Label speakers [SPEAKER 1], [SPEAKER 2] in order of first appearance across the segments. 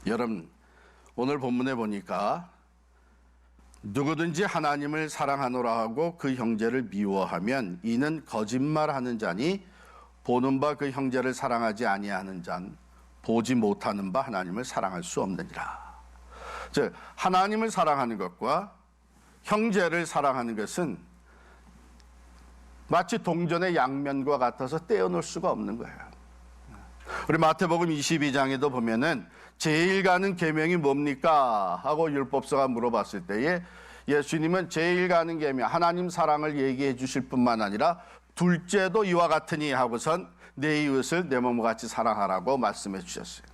[SPEAKER 1] 여러분, 오늘 본문에 보니까 누구든지 하나님을 사랑하노라 하고 그 형제를 미워하면 이는 거짓말하는 자니 보는 바 그 형제를 사랑하지 아니하는 자는 보지 못하는 바 하나님을 사랑할 수 없느니라. 즉 하나님을 사랑하는 것과 형제를 사랑하는 것은 마치 동전의 양면과 같아서 떼어놓을 수가 없는 거예요. 우리 마태복음 22장에도 보면은 제일 가는 계명이 뭡니까? 하고 율법서가 물어봤을 때에 예수님은 제일 가는 계명, 하나님 사랑을 얘기해 주실 뿐만 아니라 둘째도 이와 같으니 하고선 내 이웃을 내 몸과 같이 사랑하라고 말씀해 주셨어요.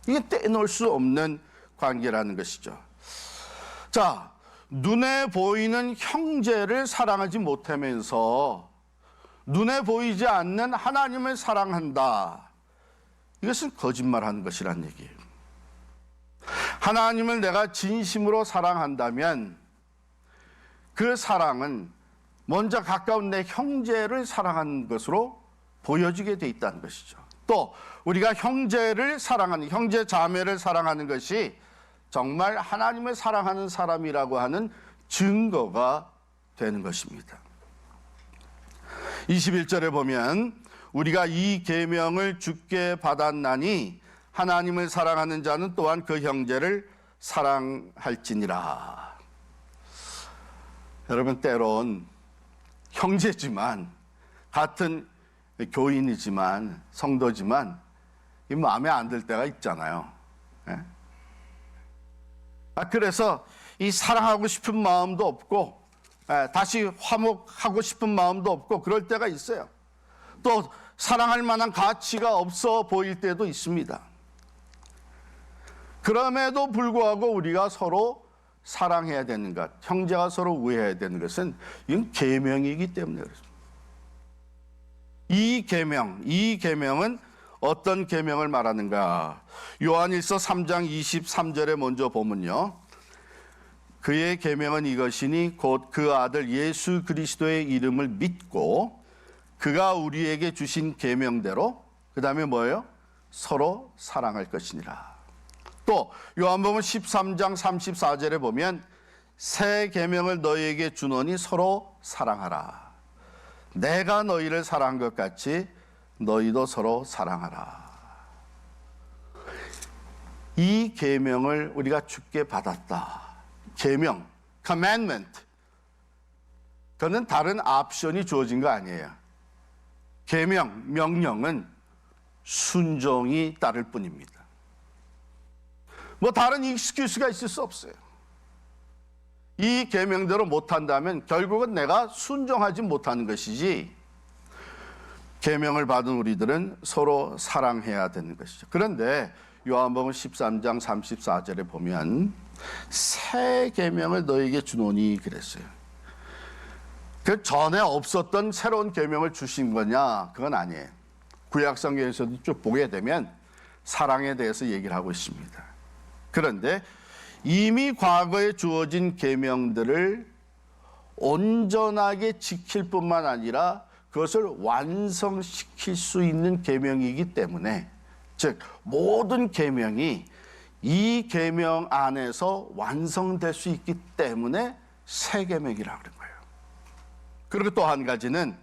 [SPEAKER 1] 이게 떼놓을 수 없는 관계라는 것이죠. 자, 눈에 보이는 형제를 사랑하지 못하면서 눈에 보이지 않는 하나님을 사랑한다. 이것은 거짓말하는 것이란 얘기예요. 하나님을 내가 진심으로 사랑한다면 그 사랑은 먼저 가까운 내 형제를 사랑하는 것으로 보여지게 돼 있다는 것이죠. 또 우리가 형제를 사랑하는, 형제 자매를 사랑하는 것이 정말 하나님을 사랑하는 사람이라고 하는 증거가 되는 것입니다. 21절에 보면 우리가 이 계명을 주께 받았나니 하나님을 사랑하는 자는 또한 그 형제를 사랑할지니라. 여러분, 때론 형제지만 같은 교인이지만 성도지만 이 마음에 안 들 때가 있잖아요. 그래서 이 사랑하고 싶은 마음도 없고 다시 화목하고 싶은 마음도 없고 그럴 때가 있어요. 또 사랑할 만한 가치가 없어 보일 때도 있습니다. 그럼에도 불구하고 우리가 서로 사랑해야 되는 것, 형제가 서로 우애해야 되는 것은 이건 계명이기 때문에 그렇습니다. 이 계명은 어떤 계명을 말하는가? 요한일서 3장 23절에 먼저 보면요. 그의 계명은 이것이니 곧 그 아들 예수 그리스도의 이름을 믿고 그가 우리에게 주신 계명대로 그 다음에 뭐예요? 서로 사랑할 것이니라. 또 요한복음 13장 34절에 보면 새 계명을 너희에게 주노니 서로 사랑하라. 내가 너희를 사랑한 것 같이 너희도 서로 사랑하라. 이 계명을 우리가 주께 받았다. 계명, commandment. 그거는 다른 옵션이 주어진 거 아니에요. 계명, 명령은 순종이 따를 뿐입니다. 뭐 다른 익스큐스가 있을 수 없어요. 이 계명대로 못한다면 결국은 내가 순종하지 못하는 것이지, 계명을 받은 우리들은 서로 사랑해야 되는 것이죠. 그런데 요한복음 13장 34절에 보면 새 계명을 너에게 주노니 그랬어요. 그 전에 없었던 새로운 계명을 주신 거냐? 그건 아니에요. 구약성경에서도 쭉 보게 되면 사랑에 대해서 얘기를 하고 있습니다. 그런데 이미 과거에 주어진 계명들을 온전하게 지킬 뿐만 아니라 그것을 완성시킬 수 있는 계명이기 때문에, 즉 모든 계명이 이 계명 안에서 완성될 수 있기 때문에 새 계명이라고 그런 거예요. 그리고 또 한 가지는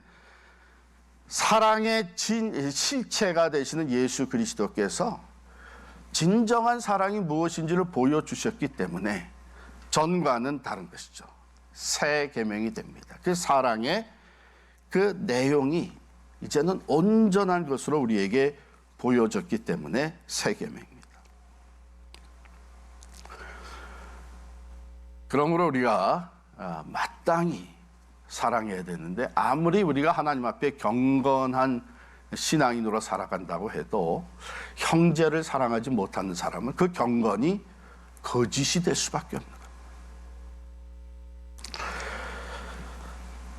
[SPEAKER 1] 사랑의 실체가 되시는 예수 그리스도께서 진정한 사랑이 무엇인지를 보여주셨기 때문에 전과는 다른 것이죠. 새 계명이 됩니다. 그 사랑의 그 내용이 이제는 온전한 것으로 우리에게 보여졌기 때문에 새 계명입니다. 그러므로 우리가 마땅히 사랑해야 되는데, 아무리 우리가 하나님 앞에 경건한 신앙인으로 살아간다고 해도 형제를 사랑하지 못하는 사람은 그 경건이 거짓이 될 수밖에 없는 거예요.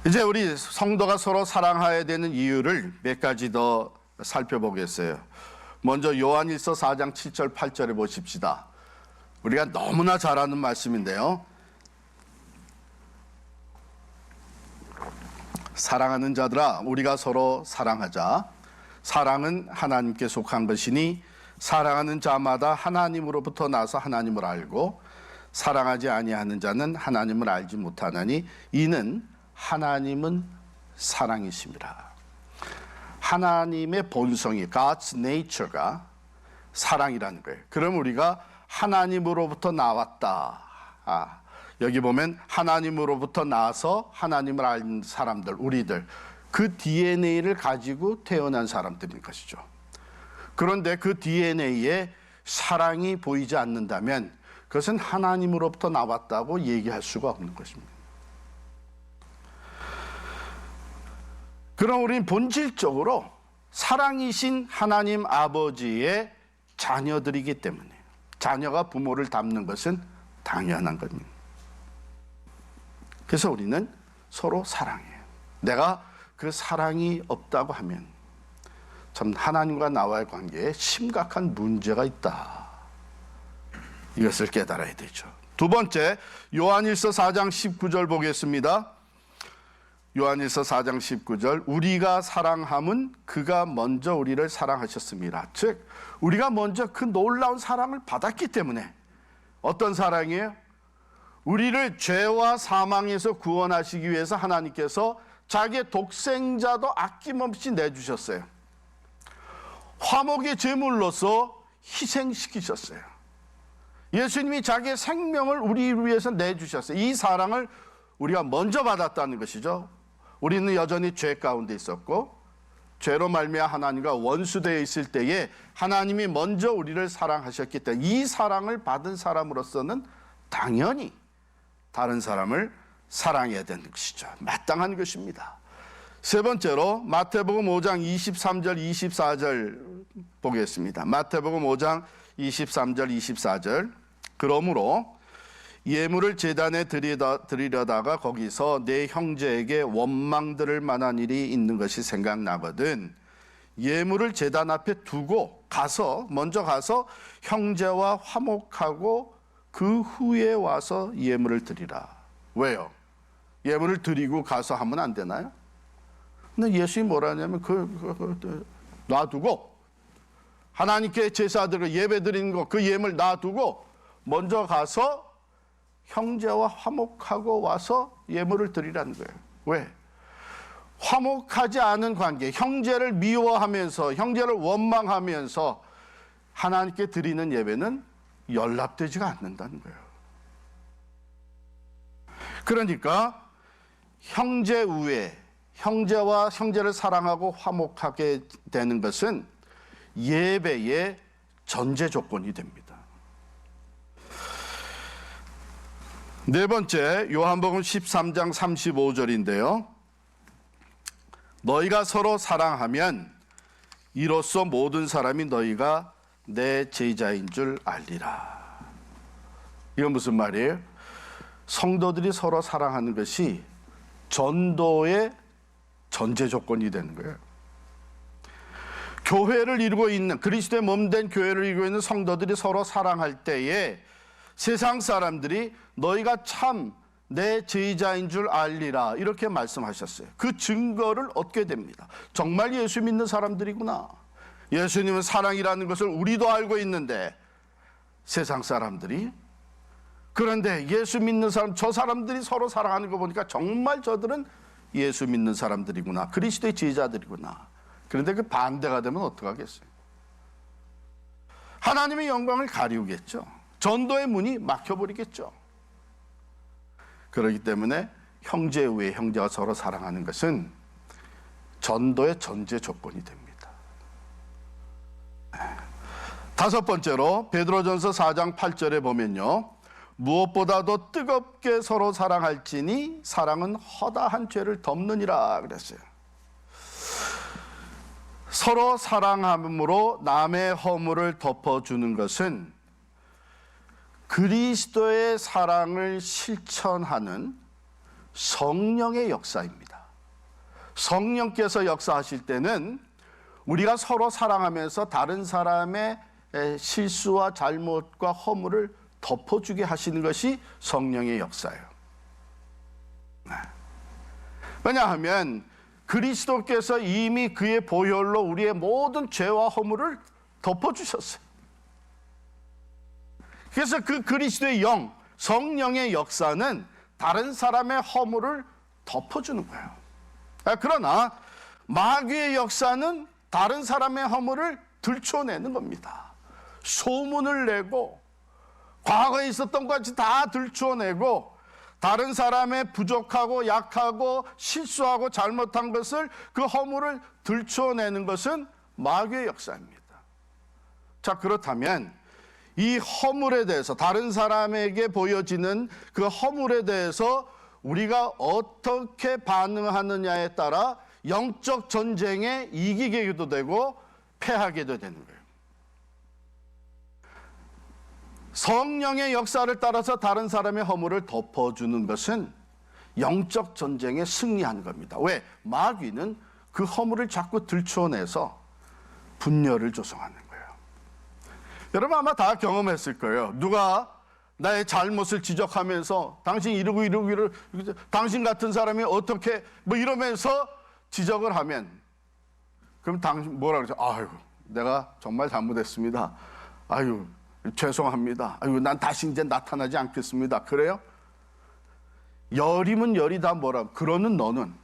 [SPEAKER 1] 이제 우리 성도가 서로 사랑해야 되는 이유를 몇 가지 더 살펴보겠어요. 먼저 요한일서 4장 7절 8절에 보십시다. 우리가 너무나 잘 아는 말씀인데요. 사랑하는 자들아, 우리가 서로 사랑하자. 사랑은 하나님께 속한 것이니 사랑하는 자마다 하나님으로부터 나서 하나님을 알고 사랑하지 아니하는 자는 하나님을 알지 못하나니 이는 하나님은 사랑이심이라. 하나님의 본성이 God's nature가 사랑이라는 거예요. 그럼 우리가 하나님으로부터 나왔다. 여기 보면 하나님으로부터 나서 하나님을 아는 사람들, 우리들, 그 DNA를 가지고 태어난 사람들인 것이죠. 그런데 그 DNA에 사랑이 보이지 않는다면 그것은 하나님으로부터 나왔다고 얘기할 수가 없는 것입니다. 그럼 우리는 본질적으로 사랑이신 하나님 아버지의 자녀들이기 때문에 자녀가 부모를 닮는 것은 당연한 겁니다. 그래서 우리는 서로 사랑해요. 내가 그 사랑이 없다고 하면 참 하나님과 나와의 관계에 심각한 문제가 있다. 이것을 깨달아야 되죠. 두 번째, 요한일서 4장 19절 보겠습니다. 요한일서 4장 19절, 우리가 사랑함은 그가 먼저 우리를 사랑하셨습니다. 즉 우리가 먼저 그 놀라운 사랑을 받았기 때문에. 어떤 사랑이에요? 우리를 죄와 사망에서 구원하시기 위해서 하나님께서 자기의 독생자도 아낌없이 내주셨어요. 화목의 제물로서 희생시키셨어요. 예수님이 자기의 생명을 우리를 위해서 내주셨어요. 이 사랑을 우리가 먼저 받았다는 것이죠. 우리는 여전히 죄 가운데 있었고 죄로 말미암아 하나님과 원수되어 있을 때에 하나님이 먼저 우리를 사랑하셨기 때문에 이 사랑을 받은 사람으로서는 당연히 다른 사람을 사랑해야 되는 것이죠. 마땅한 것입니다. 세 번째로 마태복음 5장 23절 24절 보겠습니다. 마태복음 5장 23절 24절, 그러므로 예물을 제단에 드리려다가 거기서 내 형제에게 원망 들을 만한 일이 있는 것이 생각나거든 예물을 제단 앞에 두고 먼저 가서 형제와 화목하고 그 후에 와서 예물을 드리라. 왜요? 예물을 드리고 가서 하면 안 되나요? 근데 예수님이 뭐라 하냐면 놔두고 하나님께 제사드리고 예배 드리는 거 그 예물 놔두고 먼저 가서 형제와 화목하고 와서 예물을 드리라는 거예요. 왜? 화목하지 않은 관계, 형제를 미워하면서 형제를 원망하면서 하나님께 드리는 예배는 연락되지가 않는다는 거예요. 그러니까 형제 우애, 형제와 형제를 사랑하고 화목하게 되는 것은 예배의 전제 조건이 됩니다. 네 번째, 요한복음 13장 35절인데요. 너희가 서로 사랑하면 이로써 모든 사람이 너희가 내 제자인 줄 알리라. 이건 무슨 말이에요? 성도들이 서로 사랑하는 것이 전도의 전제 조건이 되는 거예요. 교회를 이루고 있는, 그리스도의 몸된 교회를 이루고 있는 성도들이 서로 사랑할 때에 세상 사람들이 너희가 참 내 제자인 줄 알리라 이렇게 말씀하셨어요. 그 증거를 얻게 됩니다. 정말 예수 믿는 사람들이구나. 예수님은 사랑이라는 것을 우리도 알고 있는데 세상 사람들이, 그런데 예수 믿는 사람, 저 사람들이 서로 사랑하는 거 보니까 정말 저들은 예수 믿는 사람들이구나. 그리스도의 제자들이구나. 그런데 그 반대가 되면 어떡하겠어요? 하나님의 영광을 가리우겠죠. 전도의 문이 막혀버리겠죠. 그렇기 때문에 형제 외에 형제가 서로 사랑하는 것은 전도의 전제 조건이 됩니다. 다섯 번째로 베드로전서 4장 8절에 보면요, 무엇보다도 뜨겁게 서로 사랑할지니 사랑은 허다한 죄를 덮느니라 그랬어요. 서로 사랑함으로 남의 허물을 덮어주는 것은 그리스도의 사랑을 실천하는 성령의 역사입니다. 성령께서 역사하실 때는 우리가 서로 사랑하면서 다른 사람의 실수와 잘못과 허물을 덮어주게 하시는 것이 성령의 역사예요. 왜냐하면 그리스도께서 이미 그의 보혈로 우리의 모든 죄와 허물을 덮어주셨어요. 그래서 그 그리스도의 영, 성령의 역사는 다른 사람의 허물을 덮어주는 거예요. 그러나 마귀의 역사는 다른 사람의 허물을 들춰내는 겁니다. 소문을 내고 과거에 있었던 것 같이 다 들춰내고 다른 사람의 부족하고 약하고 실수하고 잘못한 것을 그 허물을 들춰내는 것은 마귀의 역사입니다. 자, 그렇다면 이 허물에 대해서 다른 사람에게 보여지는 그 허물에 대해서 우리가 어떻게 반응하느냐에 따라 영적 전쟁에 이기게도 되고 패하게도 되는 거예요. 성령의 역사를 따라서 다른 사람의 허물을 덮어주는 것은 영적 전쟁에 승리하는 겁니다. 왜? 마귀는 그 허물을 자꾸 들춰내서 분열을 조성하는 거예요. 여러분 아마 다 경험했을 거예요. 누가 나의 잘못을 지적하면서 당신 이러고 당신 같은 사람이 어떻게 이러면서 지적을 하면 그럼 당신 뭐라 그러죠? 아유, 내가 정말 잘못했습니다. 아유, 죄송합니다. 아유, 난 다시 이제 나타나지 않겠습니다. 그래요? 열이면 열이다 뭐라 그러는 너는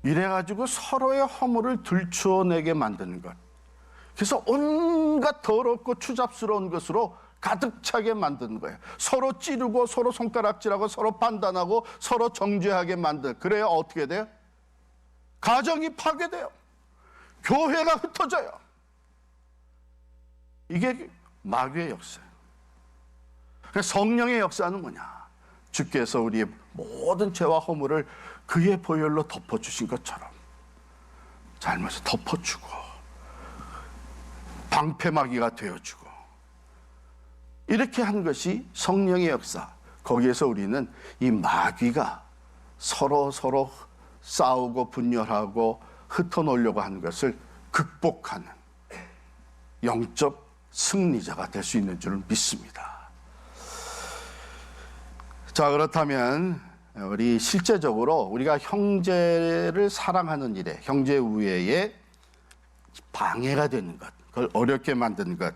[SPEAKER 1] 이래가지고 서로의 허물을 들추어내게 만드는 것. 그래서 온갖 더럽고 추잡스러운 것으로 가득 차게 만드는 거예요. 서로 찌르고 서로 손가락질하고 서로 판단하고 서로 정죄하게 만들. 그래야 어떻게 돼요? 가정이 파괴돼요. 교회가 흩어져요. 이게 마귀의 역사예요. 성령의 역사는 뭐냐? 주께서 우리의 모든 죄와 허물을 그의 보혈로 덮어주신 것처럼 잘못을 덮어주고 방패막이가 되어주고 이렇게 한 것이 성령의 역사. 거기에서 우리는 이 마귀가 서로 싸우고 분열하고 흩어놓으려고 하는 것을 극복하는 영적 승리자가 될 수 있는 줄 믿습니다. 자, 그렇다면 우리 실제적으로 우리가 형제를 사랑하는 일에 형제 우애에 방해가 되는 것, 그걸 어렵게 만드는 것,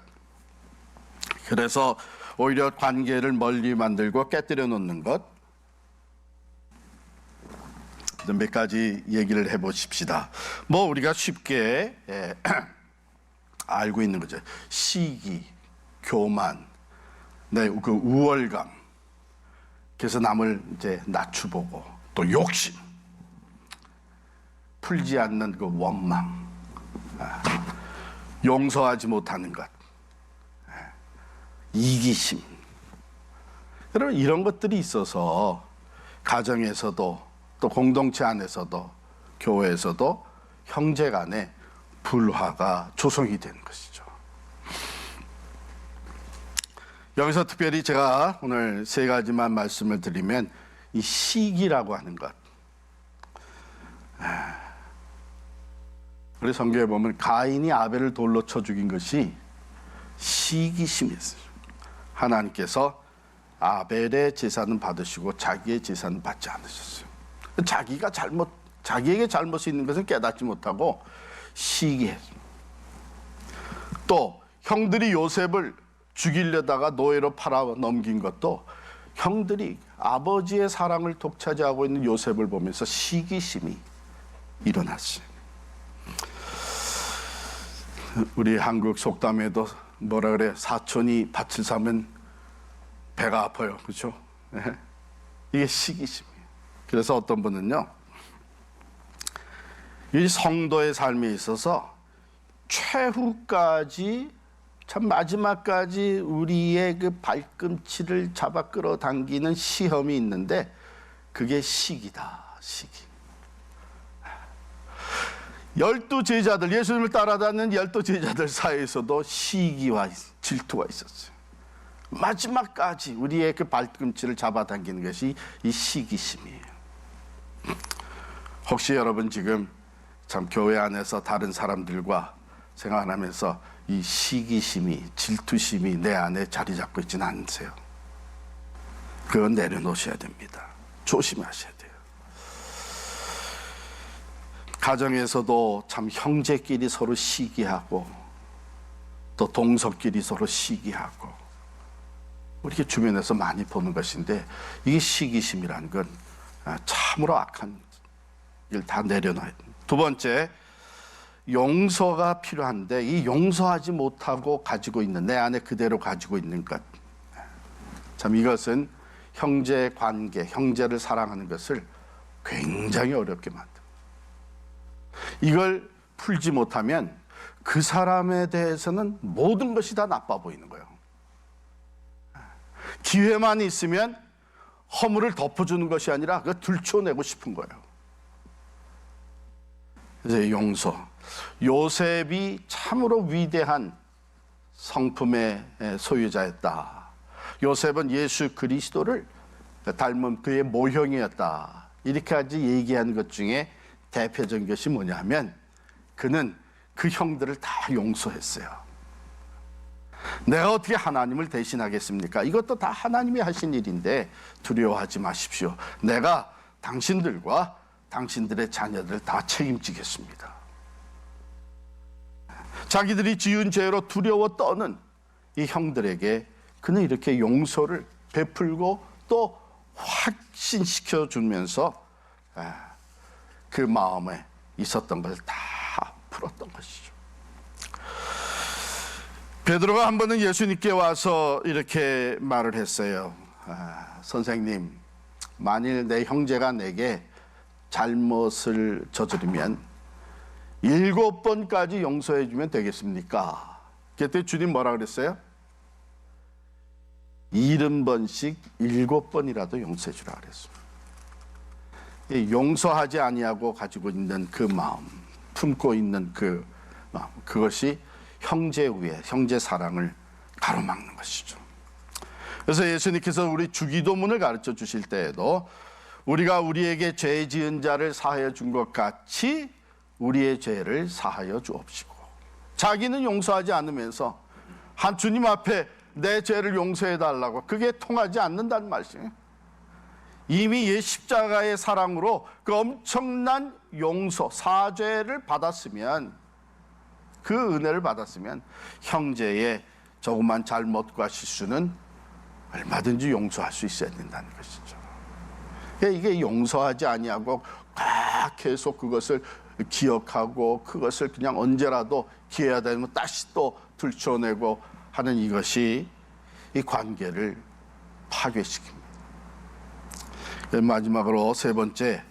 [SPEAKER 1] 그래서 오히려 관계를 멀리 만들고 깨뜨려 놓는 것, 몇 가지 얘기를 해보십시다. 우리가 쉽게 알고 있는 거죠. 시기, 교만, 그 우월감, 그래서 남을 이제 낮추보고, 또 욕심, 풀지 않는 그 원망, 용서하지 못하는 것, 이기심. 여러분 이런 것들이 있어서 가정에서도 또 공동체 안에서도 교회에서도 형제 간에 불화가 조성이 되는 것이죠. 여기서 특별히 제가 오늘 세 가지만 말씀을 드리면 이 시기라고 하는 것. 우리 성경에 보면 가인이 아벨을 돌로 쳐 죽인 것이 시기심이었어요. 하나님께서 아벨의 제사는 받으시고 자기의 제사는 받지 않으셨어요. 자기에게 잘못이 있는 것은 깨닫지 못하고 시기했습니다. 또 형들이 요셉을 죽이려다가 노예로 팔아 넘긴 것도 형들이 아버지의 사랑을 독차지하고 있는 요셉을 보면서 시기심이 일어났어요. 우리 한국 속담에도 뭐라 그래? 사촌이 밭을 사면 배가 아파요. 그렇죠? 이게 시기심이에요. 그래서 어떤 분은요, 이 성도의 삶에 있어서 최후까지 참 마지막까지 우리의 그 발꿈치를 잡아 끌어당기는 시험이 있는데 그게 시기다. 시기. 12제자들, 예수님을 따라다니는 12제자들 사이에서도 시기와 질투가 있었어요. 마지막까지 우리의 그 발꿈치를 잡아당기는 것이 이 시기심이에요. 혹시 여러분 지금 참 교회 안에서 다른 사람들과 생활하면서 이 시기심이, 질투심이 내 안에 자리 잡고 있지는 않으세요? 그건 내려놓으셔야 됩니다. 조심하셔야 돼요. 가정에서도 참 형제끼리 서로 시기하고 또 동서끼리 서로 시기하고 우리 주변에서 많이 보는 것인데, 이게 시기심이라는 건 참으로 악한 일 다 내려놔야 됩니다. 두 번째, 용서가 필요한데 이 용서하지 못하고 가지고 있는, 내 안에 그대로 가지고 있는 것, 참 이것은 형제 관계, 형제를 사랑하는 것을 굉장히 어렵게 만듭니다. 이걸 풀지 못하면 그 사람에 대해서는 모든 것이 다 나빠 보이는 거예요. 기회만 있으면 허물을 덮어주는 것이 아니라 그걸 들춰내고 싶은 거예요. 이제 용서. 요셉이 참으로 위대한 성품의 소유자였다. 요셉은 예수 그리스도를 닮은 그의 모형이었다. 이렇게까지 얘기하는 것 중에 대표적인 것이 뭐냐면, 그는 그 형들을 다 용서했어요. 내가 어떻게 하나님을 대신하겠습니까? 이것도 다 하나님이 하신 일인데 두려워하지 마십시오. 내가 당신들과 당신들의 자녀들을 다 책임지겠습니다. 자기들이 지은 죄로 두려워 떠는 이 형들에게 그는 이렇게 용서를 베풀고 또 확신시켜 주면서 그 마음에 있었던 것을 다 풀었던 것이죠. 베드로가 한 번은 예수님께 와서 이렇게 말을 했어요. 선생님, 만일 내 형제가 내게 잘못을 저지르면 7번까지 용서해 주면 되겠습니까? 그때 주님 뭐라 그랬어요? 70번씩 7번이라도 용서해 주라 그랬습니다. 용서하지 아니하고 가지고 있는 그 마음, 품고 있는 그 마음, 그것이 형제 위에 형제 사랑을 가로막는 것이죠. 그래서 예수님께서 우리 주기도문을 가르쳐 주실 때에도 우리가 우리에게 죄 지은 자를 사하여 준 것 같이 우리의 죄를 사하여 주옵시고, 자기는 용서하지 않으면서 한 주님 앞에 내 죄를 용서해 달라고, 그게 통하지 않는다는 말씀이에요. 이미 예 십자가의 사랑으로 그 엄청난 용서, 사죄를 받았으면, 그 은혜를 받았으면 형제의 조그만 잘못과 실수는 얼마든지 용서할 수 있어야 된다는 것이죠. 이게 용서하지 아니하고 계속 그것을 기억하고 그것을 그냥 언제라도 기회가 되면 다시 또 들춰내고 하는 이것이 이 관계를 파괴시킵니다. 마지막으로 세 번째,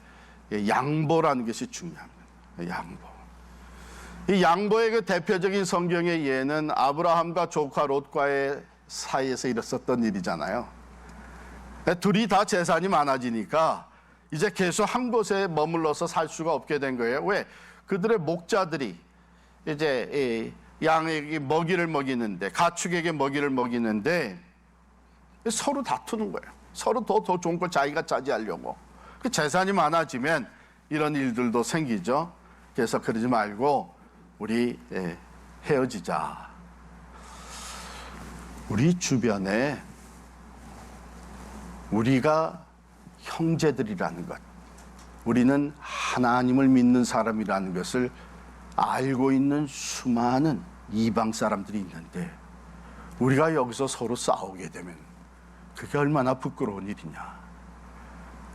[SPEAKER 1] 양보라는 것이 중요합니다. 양보. 이 양보의 그 대표적인 성경의 예는 아브라함과 조카 롯과의 사이에서 일었었던 일이잖아요. 둘이 다 재산이 많아지니까 이제 계속 한 곳에 머물러서 살 수가 없게 된 거예요. 왜? 그들의 목자들이 이제 양에게 먹이를 먹이는데, 가축에게 먹이를 먹이는데 서로 다투는 거예요. 서로 더 좋은 걸 자기가 차지하려고. 그 재산이 많아지면 이런 일들도 생기죠. 그래서 그러지 말고 우리 헤어지자. 우리 주변에 우리가 형제들이라는 것, 우리는 하나님을 믿는 사람이라는 것을 알고 있는 수많은 이방 사람들이 있는데, 우리가 여기서 서로 싸우게 되면 그게 얼마나 부끄러운 일이냐.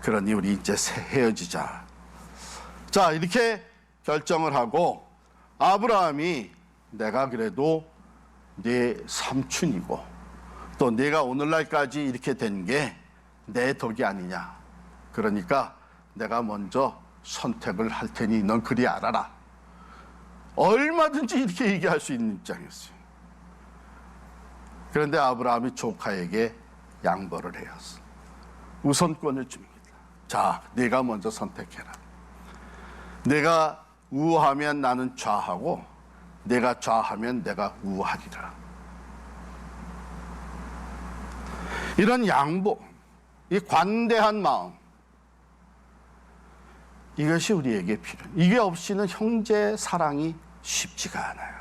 [SPEAKER 1] 그러니 우리 이제 헤어지자. 자, 이렇게 결정을 하고, 아브라함이 내가 그래도 네 삼촌이고 또 네가 오늘날까지 이렇게 된 게 내 덕이 아니냐. 그러니까 내가 먼저 선택을 할 테니 넌 그리 알아라. 얼마든지 이렇게 얘기할 수 있는 입장이었어요. 그런데 아브라함이 조카에게 양보를 해요. 우선권을 줍니다. 자, 네가 먼저 선택해라. 내가 우하면 나는 좌하고 내가 좌하면 내가 우하리라. 이런 양보, 이 관대한 마음, 이것이 우리에게 필요해요. 이게 없이는 형제 사랑이 쉽지가 않아요.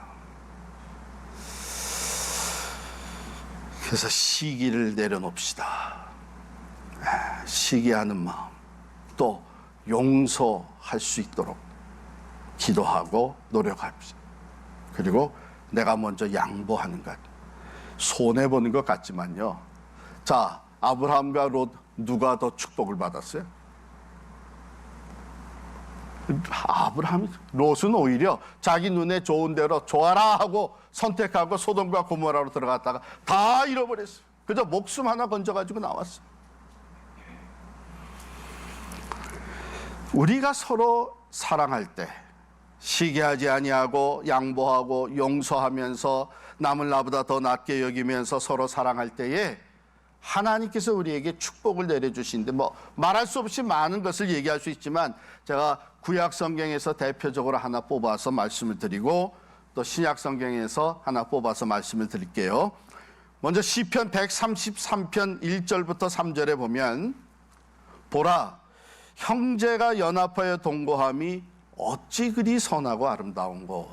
[SPEAKER 1] 그래서 시기를 내려놓읍시다. 시기하는 마음, 또 용서할 수 있도록 기도하고 노력합시다. 그리고 내가 먼저 양보하는 것. 손해보는 것 같지만요. 자, 아브라함과 롯 누가 더 축복을 받았어요? 롯은 오히려 자기 눈에 좋은 대로 좋아라 하고 선택하고 소돔과 고모라로 들어갔다가 다 잃어버렸어요. 그저 목숨 하나 건져가지고 나왔어요. 우리가 서로 사랑할 때 시기하지 아니하고 양보하고 용서하면서 남을 나보다 더 낫게 여기면서 서로 사랑할 때에 하나님께서 우리에게 축복을 내려주시는데 말할 수 없이 많은 것을 얘기할 수 있지만 제가 구약 성경에서 대표적으로 하나 뽑아서 말씀을 드리고 또 신약 성경에서 하나 뽑아서 말씀을 드릴게요. 먼저 시편 133편 1절부터 3절에 보면 보라 형제가 연합하여 동거함이 어찌 그리 선하고 아름다운고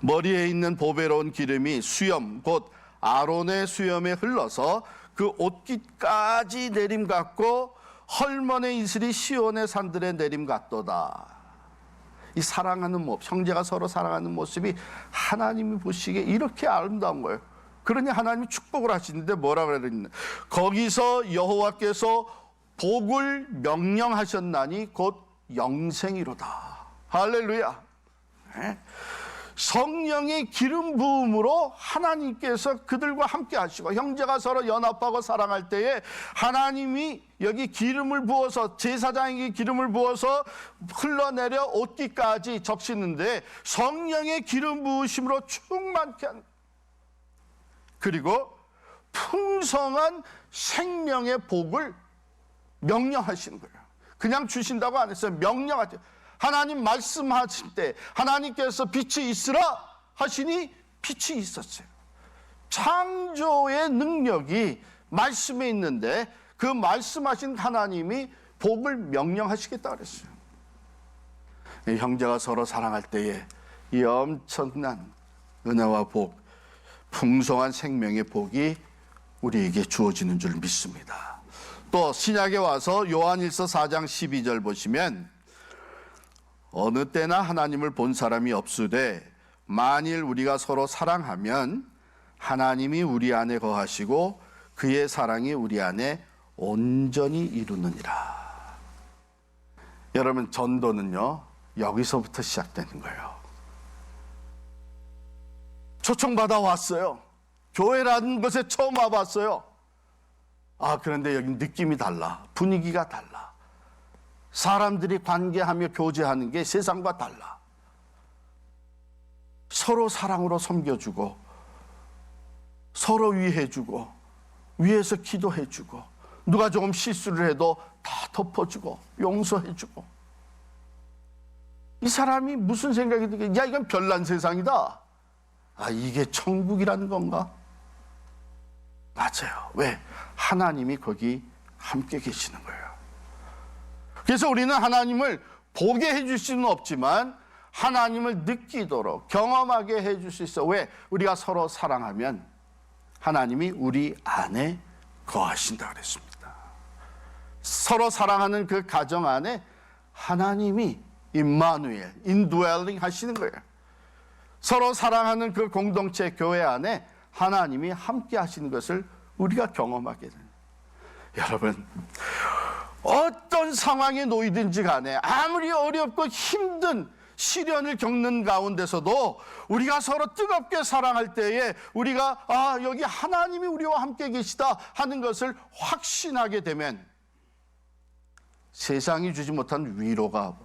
[SPEAKER 1] 머리에 있는 보배로운 기름이 수염 곧 아론의 수염에 흘러서 그 옷깃까지 내림 같고 헐먼의 이슬이 시온의 산들의 내림 같도다. 이 사랑하는 모습, 형제가 서로 사랑하는 모습이 하나님이 보시기에 이렇게 아름다운 거예요. 그러니 하나님이 축복을 하시는데 뭐라 그랬냐? 거기서 여호와께서 복을 명령하셨나니 곧 영생이로다. 할렐루야. 성령의 기름 부음으로 하나님께서 그들과 함께 하시고 형제가 서로 연합하고 사랑할 때에 하나님이 여기 기름을 부어서 제사장에게 기름을 부어서 흘러내려 옷깃까지 적시는데 성령의 기름 부으심으로 충만케 한 그리고 풍성한 생명의 복을 명령하시는 거예요. 그냥 주신다고 안 했어요. 명령하죠. 하나님 말씀하실 때 하나님께서 빛이 있으라 하시니 빛이 있었어요. 창조의 능력이 말씀에 있는데 그 말씀하신 하나님이 복을 명령하시겠다 그랬어요. 형제가 서로 사랑할 때에 이 엄청난 은혜와 복, 풍성한 생명의 복이 우리에게 주어지는 줄 믿습니다. 또 신약에 와서 요한일서 4장 12절 보시면 어느 때나 하나님을 본 사람이 없으되 만일 우리가 서로 사랑하면 하나님이 우리 안에 거하시고 그의 사랑이 우리 안에 온전히 이루느니라. 여러분 전도는요 여기서부터 시작되는 거예요. 초청받아 왔어요. 교회라는 곳에 처음 와봤어요. 그런데 여기 느낌이 달라. 분위기가 달라. 사람들이 관계하며 교제하는 게 세상과 달라. 서로 사랑으로 섬겨주고 서로 위해주고 위해서 기도해주고 누가 조금 실수를 해도 다 덮어주고 용서해주고 이 사람이 무슨 생각이 들게 야 이건 별난 세상이다. 이게 천국이라는 건가? 맞아요. 왜? 하나님이 거기 함께 계시는 거예요. 그래서 우리는 하나님을 보게 해줄 수는 없지만 하나님을 느끼도록 경험하게 해줄 수 있어. 왜? 우리가 서로 사랑하면 하나님이 우리 안에 거하신다 그랬습니다. 서로 사랑하는 그 가정 안에 하나님이 임마누엘, 인드웰링 하시는 거예요. 서로 사랑하는 그 공동체 교회 안에 하나님이 함께 하시는 것을 우리가 경험하게 됩니다. 여러분 어떤 상황에 놓이든지 간에 아무리 어렵고 힘든 시련을 겪는 가운데서도 우리가 서로 뜨겁게 사랑할 때에 우리가 여기 하나님이 우리와 함께 계시다 하는 것을 확신하게 되면 세상이 주지 못한 위로가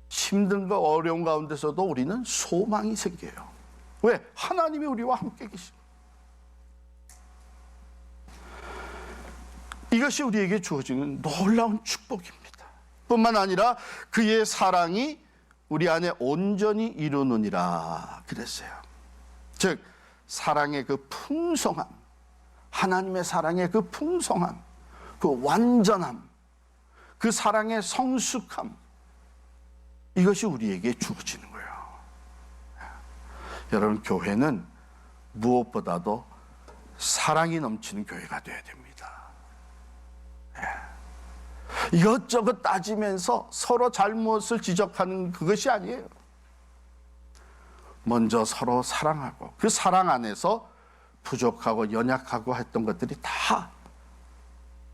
[SPEAKER 1] 힘든 거 어려운 가운데서도 우리는 소망이 생겨요. 왜? 하나님이 우리와 함께 계십니다. 이것이 우리에게 주어지는 놀라운 축복입니다. 뿐만 아니라 그의 사랑이 우리 안에 온전히 이루느니라 그랬어요. 즉 사랑의 그 풍성함, 하나님의 사랑의 그 풍성함, 그 완전함, 그 사랑의 성숙함, 이것이 우리에게 주어지는 거예요. 여러분 교회는 무엇보다도 사랑이 넘치는 교회가 되어야 됩니다. 이것저것 따지면서 서로 잘못을 지적하는 그것이 아니에요. 먼저 서로 사랑하고 그 사랑 안에서 부족하고 연약하고 했던 것들이 다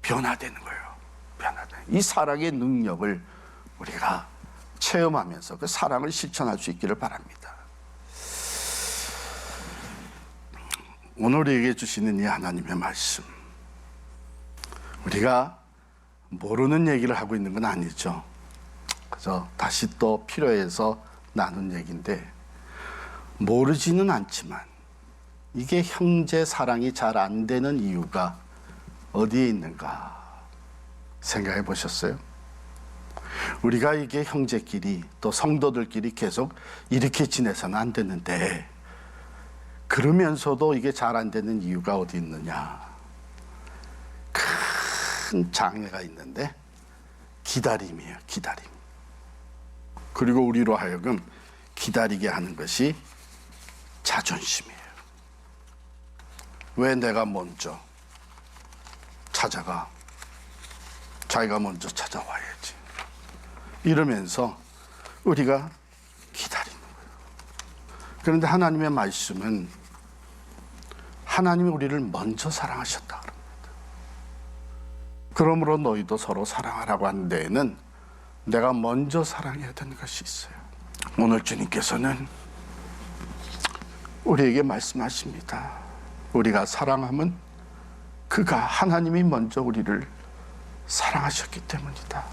[SPEAKER 1] 변화되는 거예요. 변화되는. 이 사랑의 능력을 우리가 체험하면서 그 사랑을 실천할 수 있기를 바랍니다. 오늘 우리에게 주시는 이 하나님의 말씀, 우리가 모르는 얘기를 하고 있는 건 아니죠. 그래서 다시 또 필요해서 나눈 얘기인데, 모르지는 않지만 이게 형제 사랑이 잘 안 되는 이유가 어디에 있는가 생각해 보셨어요? 우리가 이게 형제끼리 또 성도들끼리 계속 이렇게 지내서는 안 되는데, 그러면서도 이게 잘 안 되는 이유가 어디 있느냐? 큰 장애가 있는데 기다림이에요. 기다림. 그리고 우리로 하여금 기다리게 하는 것이 자존심이에요. 왜 내가 먼저 찾아가? 자기가 먼저 찾아와야지. 이러면서 우리가 기다리는 거예요. 그런데 하나님의 말씀은 하나님이 우리를 먼저 사랑하셨다 그럽니다. 그러므로 너희도 서로 사랑하라고 하는 데에는 내가 먼저 사랑해야 되는 것이 있어요. 오늘 주님께서는 우리에게 말씀하십니다. 우리가 사랑하면 그가 하나님이 먼저 우리를 사랑하셨기 때문이다.